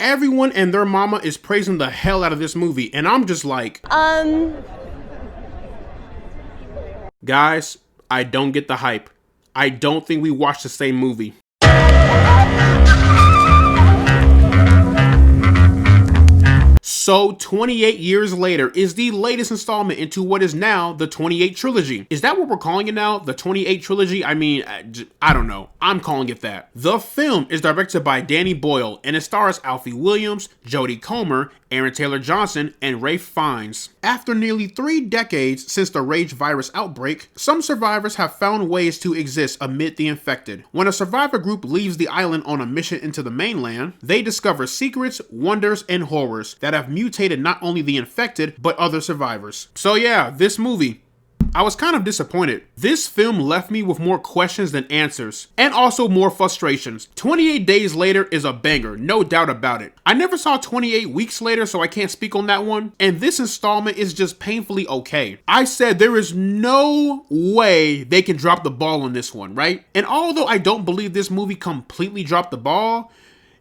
Everyone and their mama is praising the hell out of this movie, and I'm just like, guys, I don't get the hype. I don't think we watched the same movie. So 28 years later is the latest installment into what is now the 28 trilogy. Is that what we're calling it now? The 28 trilogy? I mean, I don't know. I'm calling it that. The film is directed by Danny Boyle and it stars Alfie Williams, Jodie Comer, Aaron Taylor Johnson, and Ralph Fiennes. After nearly 3 decades since the rage virus outbreak, some survivors have found ways to exist amid the infected. When a survivor group leaves the island on a mission into the mainland, they discover secrets, wonders, and horrors that have mutated not only the infected, but other survivors. So yeah, this movie, I was kind of disappointed. This film left me with more questions than answers, and also more frustrations. 28 Days Later is a banger, no doubt about it. I never saw 28 Weeks Later, so I can't speak on that one, and this installment is just painfully okay. I said there is no way they can drop the ball on this one, right? And although I don't believe this movie completely dropped the ball,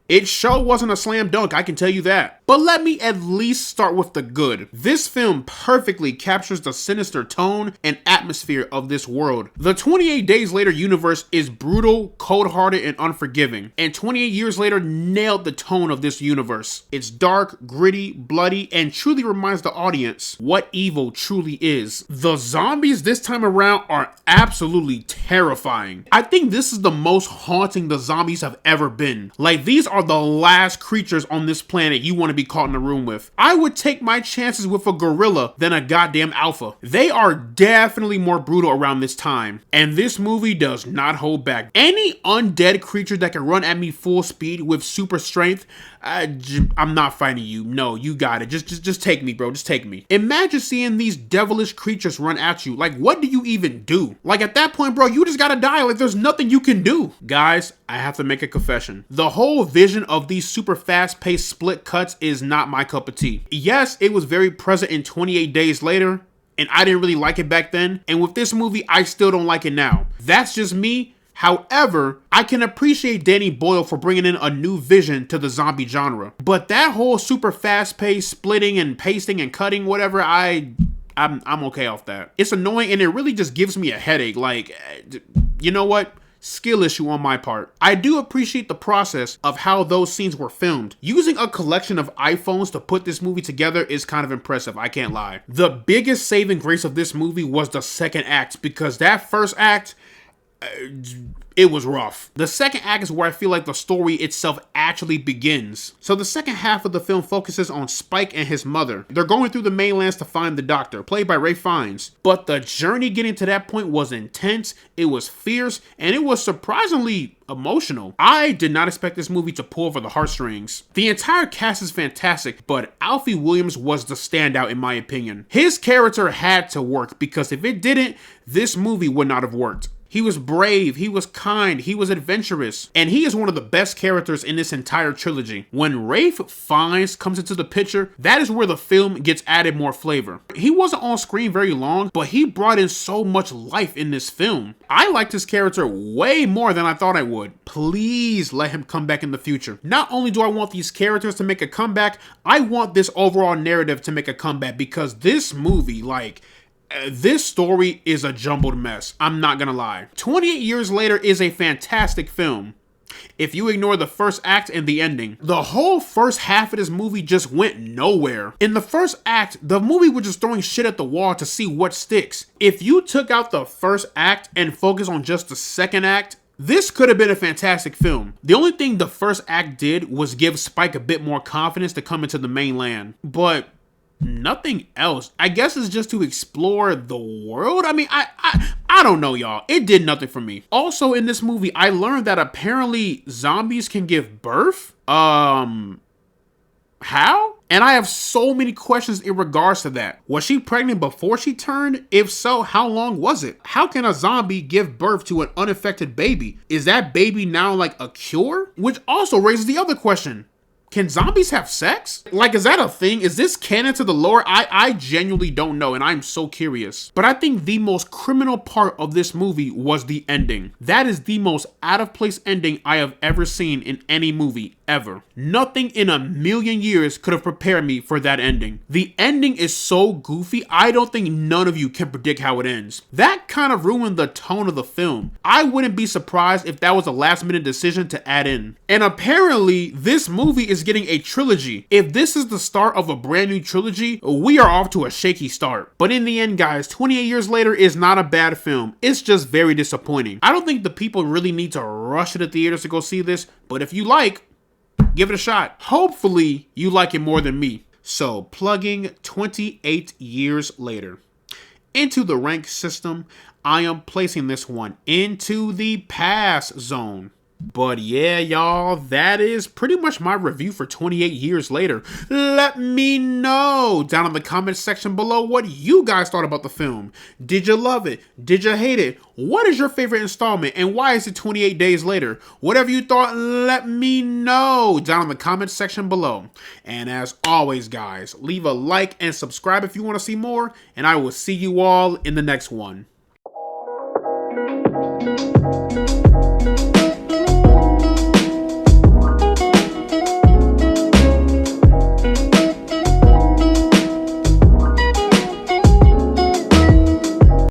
it sure wasn't a slam dunk, I can tell you that. But let me at least start with the good. This film perfectly captures the sinister tone and atmosphere of this world. The 28 Days Later universe is brutal, cold-hearted, and unforgiving. And 28 Years Later nailed the tone of this universe. It's dark, gritty, bloody, and truly reminds the audience what evil truly is. The zombies this time around are absolutely terrifying. I think this is the most haunting the zombies have ever been. Like, these are the last creatures on this planet you want to be caught in a room with. I would take my chances with a gorilla than a goddamn alpha. They are definitely more brutal around this time, and this movie does not hold back. Any undead creature that can run at me full speed with super strength, I'm not fighting you. No, you got it. Just take me, bro. Just take me. Imagine seeing these devilish creatures run at you. Like, what do you even do? Like, at that point, bro, you just gotta die. Like, there's nothing you can do. Guys, I have to make a confession. The whole vision of these super fast-paced split cuts is not my cup of tea. Yes, it was very present in 28 Days Later, and I didn't really like it back then. And with this movie, I still don't like it now. That's just me. However, I can appreciate Danny Boyle for bringing in a new vision to the zombie genre. But that whole super fast-paced splitting and pasting and cutting, whatever, I'm okay off that. It's annoying and it really just gives me a headache. Like, you know what? Skill issue on my part. I do appreciate the process of how those scenes were filmed. Using a collection of iPhones to put this movie together is kind of impressive, I can't lie. The biggest saving grace of this movie was the second act, because that first act, it was rough. The second act is where I feel like the story itself actually begins. So the second half of the film focuses on Spike and his mother. They're going through the mainlands to find the doctor, played by Ralph Fiennes. But the journey getting to that point was intense, it was fierce, and it was surprisingly emotional. I did not expect this movie to pull for the heartstrings. The entire cast is fantastic, but Alfie Williams was the standout in my opinion. His character had to work, because if it didn't, this movie would not have worked. He was brave, he was kind, he was adventurous, and he is one of the best characters in this entire trilogy. When Ralph Fiennes comes into the picture, that is where the film gets added more flavor. He wasn't on screen very long, but he brought in so much life in this film. I liked his character way more than I thought I would. Please let him come back in the future. Not only do I want these characters to make a comeback, I want this overall narrative to make a comeback, because this movie, like, this story is a jumbled mess. I'm not gonna lie. 28 Years Later is a fantastic film, if you ignore the first act and the ending. The whole first half of this movie just went nowhere. In the first act, the movie was just throwing shit at the wall to see what sticks. If you took out the first act and focused on just the second act, this could have been a fantastic film. The only thing the first act did was give Spike a bit more confidence to come into the mainland. But nothing else. I guess it's just to explore the world. I mean, I don't know, y'all. It did nothing for me. Also, in this movie, I learned that apparently zombies can give birth. How? And I have so many questions in regards to that. Was she pregnant before she turned? If so, how long was it? How can a zombie give birth to an unaffected baby? Is that baby now like a cure? Which also raises the other question. Can zombies have sex? Like, is that a thing? Is this canon to the lore? I genuinely don't know, and I'm so curious. But I think the most criminal part of this movie was the ending. That is the most out of place ending I have ever seen in any movie, ever. Nothing in a million years could have prepared me for that ending. The ending is so goofy, I don't think none of you can predict how it ends. That kind of ruined the tone of the film. I wouldn't be surprised if that was a last minute decision to add in. And apparently, this movie is getting a trilogy. If this is the start of a brand new trilogy, we are off to a shaky start. But in the end, guys, 28 years later is not a bad film. It's just very disappointing. I don't think the people really need to rush to the theaters to go see this, but if you like, give it a shot. Hopefully, you like it more than me. So, plugging 28 years later. Into the rank system, I am placing this one into the pass zone. But yeah, y'all, that is pretty much my review for 28 years later. Let me know down in the comment section below what you guys thought about the film. Did you love it? Did you hate it? What is your favorite installment and why is it 28 days later? Whatever you thought, let me know down in the comment section below. And as always, guys, leave a like and subscribe if you want to see more, and I will see you all in the next one.